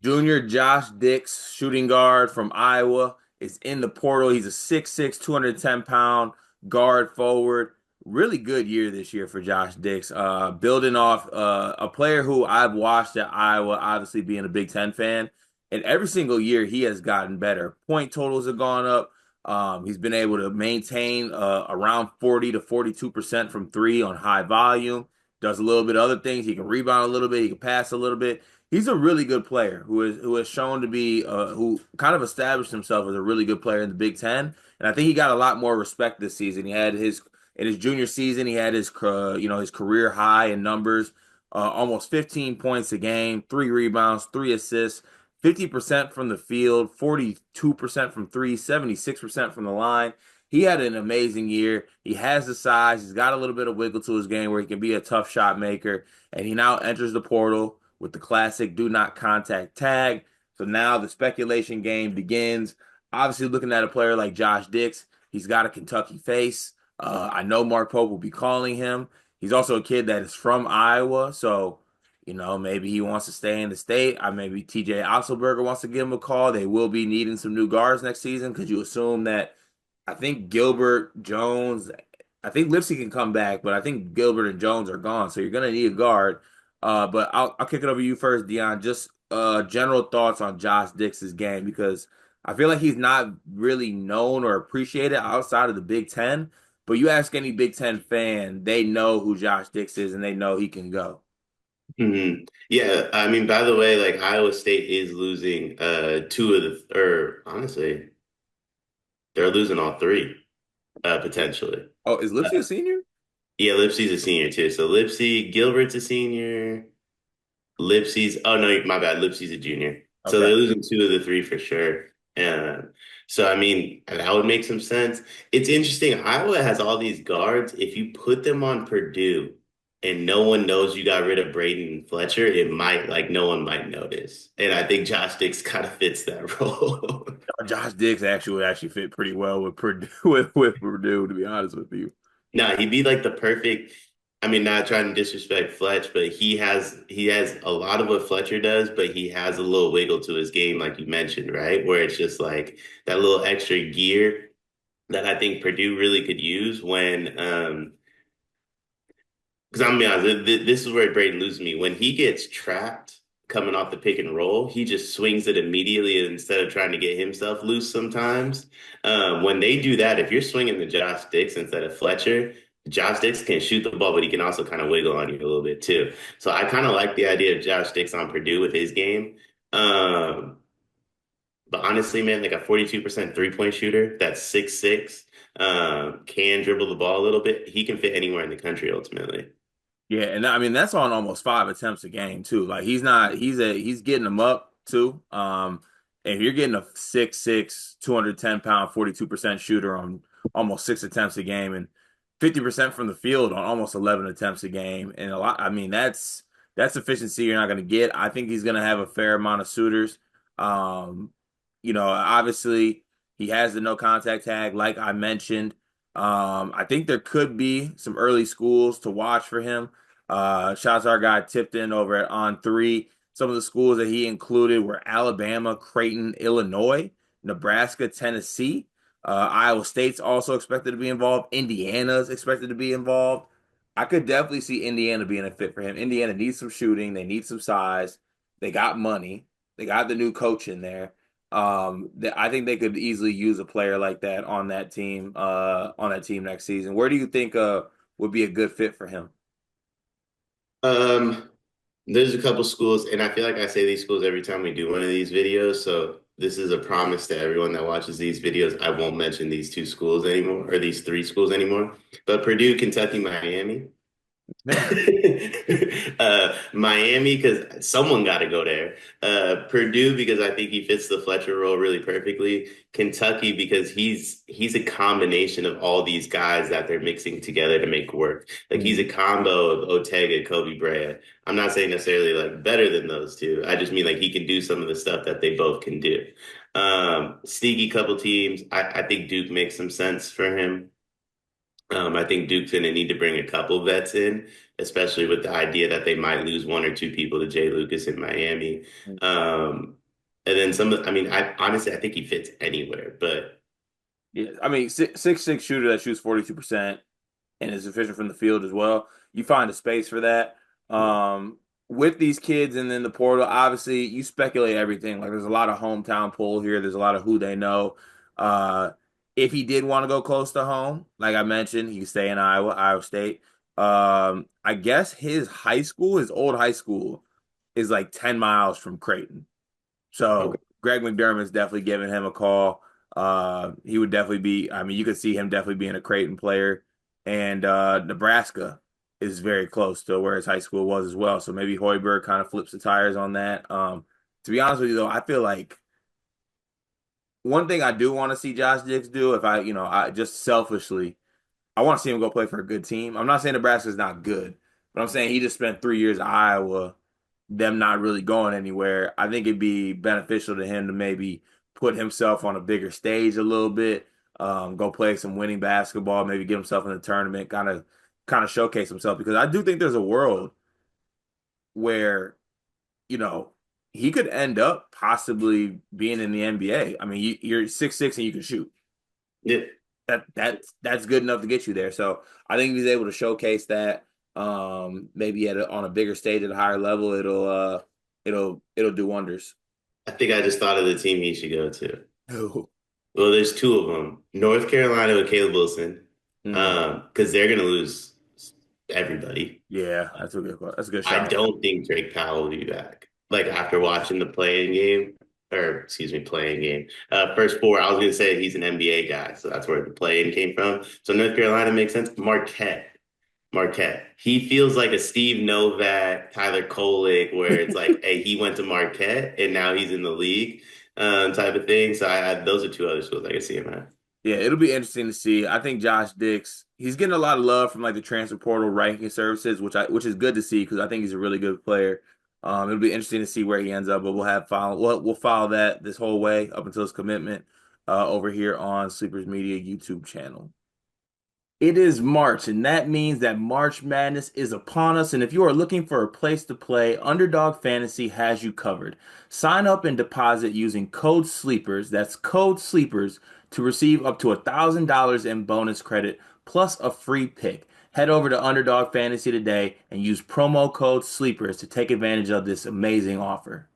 Junior Josh Dix, shooting guard from Iowa, is in the portal. He's a 6'6", 210-pound guard forward. Really good year this year for Josh Dix. Building off a player who I've watched at Iowa, obviously being a Big Ten fan, and every single year he has gotten better. Point totals have gone up. He's been able to maintain around 40 to 42% from three on high volume. Does a little bit of other things. He can rebound a little bit. He can pass a little bit. He's a really good player who has shown to be who kind of established himself as a really good player in the Big Ten, and I think he got a lot more respect this season. He had his in his junior season, he had his his career high in numbers, almost 15 points a game, 3 rebounds, 3 assists, 50% from the field, 42% from three, 76% from the line. He had an amazing year. He has the size. He's got a little bit of wiggle to his game where he can be a tough shot maker, and he now enters the portal with the classic do not contact tag. So now the speculation game begins. Obviously, looking at a player like Josh Dix, he's got a Kentucky face. I know Mark Pope will be calling him. He's also a kid that is from Iowa, so maybe he wants to stay in the state. Maybe TJ Otzelberger wants to give him a call. They will be needing some new guards next season because you assume that I think Gilbert, Jones, I think Lipsy can come back, but I think Gilbert and Jones are gone, so you're gonna need a guard. But I'll kick it over to you first, Dion. Just general thoughts on Josh Dix's game because I feel like he's not really known or appreciated outside of the Big Ten. But you ask any Big Ten fan, they know who Josh Dix is and they know he can go. Yeah, I mean, by the way, like Iowa State is losing two of the, or honestly, they're losing all three potentially. Oh, is Uh, Lipsy a senior? yeah, Lipsy's a senior too. So Lipsy, Gilbert's a senior. Lipsy's, oh no, my bad. Lipsy's a junior. So they're Okay. losing two of the three for sure. So I mean, that would make some sense. It's interesting. Iowa has all these guards. If you put them on Purdue and no one knows you got rid of Braden Fletcher, it might like no one might notice. And I think Josh Dix kind of fits that role. Josh Dix actually would actually fit pretty well with Purdue with Purdue, to be honest with you. No, he'd be like the perfect. I mean, not trying to disrespect Fletch, but he has a lot of what Fletcher does, but he has a little wiggle to his game, like you mentioned, right? Where it's just like that little extra gear that I think Purdue really could use when because I'm gonna be honest, this is where Braden loses me. When he gets trapped coming off the pick and roll, he just swings it immediately instead of trying to get himself loose sometimes. When they do that, if you're swinging the Josh Dix instead of Fletcher, Josh Dix can shoot the ball, but he can also kind of wiggle on you a little bit too. So I kind of like the idea of Josh Dix on Purdue with his game. Um, but honestly, man, like a 42% three-point shooter that's 6'6", can dribble the ball a little bit. He can fit anywhere in the country ultimately. Yeah, and I mean that's on almost 5 attempts a game too. Like he's getting them up too. And you're getting a 6'6", 210-pound, 42% shooter on almost 6 attempts a game and 50% from the field on almost 11 attempts a game. And a lot, I mean, that's efficiency you're not gonna get. I think he's gonna have a fair amount of suitors. Um, obviously he has the no contact tag, like I mentioned. I think there could be some early schools to watch for him. Shots our guy Tipton over at On Three. Some of the schools that he included were Alabama, Creighton, Illinois, Nebraska, Tennessee. Iowa State's also expected to be involved. Indiana's expected to be involved. I could definitely see Indiana being a fit for him. Indiana needs some shooting. They need some size. They got money. They got the new coach in there. I think they could easily use a player like that on that team next season. Where do you think would be a good fit for him? Um, there's a couple schools, and I feel like I say these schools every time we do one of these videos. So this is a promise to everyone that watches these videos. I won't mention these two schools anymore, or these three schools anymore. But Purdue, Kentucky, Miami. Miami, because someone got to go there. Purdue, because I think he fits the Fletcher role really perfectly. Kentucky, because he's a combination of all these guys that they're mixing together to make work. Like he's a Mhm. combo of Otega, Kobe Bryant. I'm not saying necessarily like better than those two. I just mean like he can do some of the stuff that they both can do. Sneaky couple teams. I think Duke makes some sense for him. I think Duke's going to need to bring a couple vets in especially with the idea that they might lose one or two people to Jay Lucas in Miami. And then I mean, I honestly I think he fits anywhere, but Yeah, I mean, six shooter that shoots 42% and is efficient from the field as well. You find a space for that. Um, with these kids and then the portal, obviously you speculate everything. Like there's a lot of hometown pull here. There's a lot of who they know. Uh, if he did want to go close to home, like I mentioned, he could stay in Iowa State. I guess his old high school, is like 10 miles from Creighton. okay. So Greg McDermott's definitely giving him a call. He would definitely be, I mean, you could see him definitely being a Creighton player. And Nebraska is very close to where his high school was as well. So maybe Hoiberg kind of flips the tires on that. To be honest with you, though, I feel like one thing I do want to see Josh Dix do, if I just selfishly, I want to see him go play for a good team. I'm not saying Nebraska's not good, but I'm saying he just spent 3 years at Iowa, them not really going anywhere. I think it'd be beneficial to him to maybe put himself on a bigger stage a little bit, go play some winning basketball, maybe get himself in the tournament, kind of showcase himself because I do think there's a world where, you know, he could end up possibly being in the NBA. I mean, you're 6'6" and you can shoot. Yeah, That's good enough to get you there. So I think if he's able to showcase that, maybe on a bigger stage at a higher level, it'll do wonders. I think I just thought of the team he should go to. Oh. Well, there's two of them. North Carolina with Caleb Wilson, Mm, because they're gonna lose everybody. yeah, that's a good I shout. don't think Drake Powell will be back. Like after watching the playing game, or excuse me, playing game. First four, I was gonna say he's an NBA guy, so that's where the playing came from. So North Carolina makes sense. Marquette. He feels like a Steve Novak, Tyler Kolek, where it's like, hey, he went to Marquette and now he's in the league, type of thing. So those are two other schools I can see him at. Yeah, it'll be interesting to see. I think Josh Dix, he's getting a lot of love from like the transfer portal ranking services, which is good to see because I think he's a really good player. It'll be interesting to see where he ends up, but we'll follow that this whole way up until his commitment over here on Sleepers Media YouTube channel. It is March, and that means that March Madness is upon us. And if you are looking for a place to play, Underdog Fantasy has you covered. Sign up and deposit using code SLEEPERS, that's code SLEEPERS, to receive up to $1,000 in bonus credit plus a free pick. Head over to Underdog Fantasy today and use promo code SLEEPERS to take advantage of this amazing offer.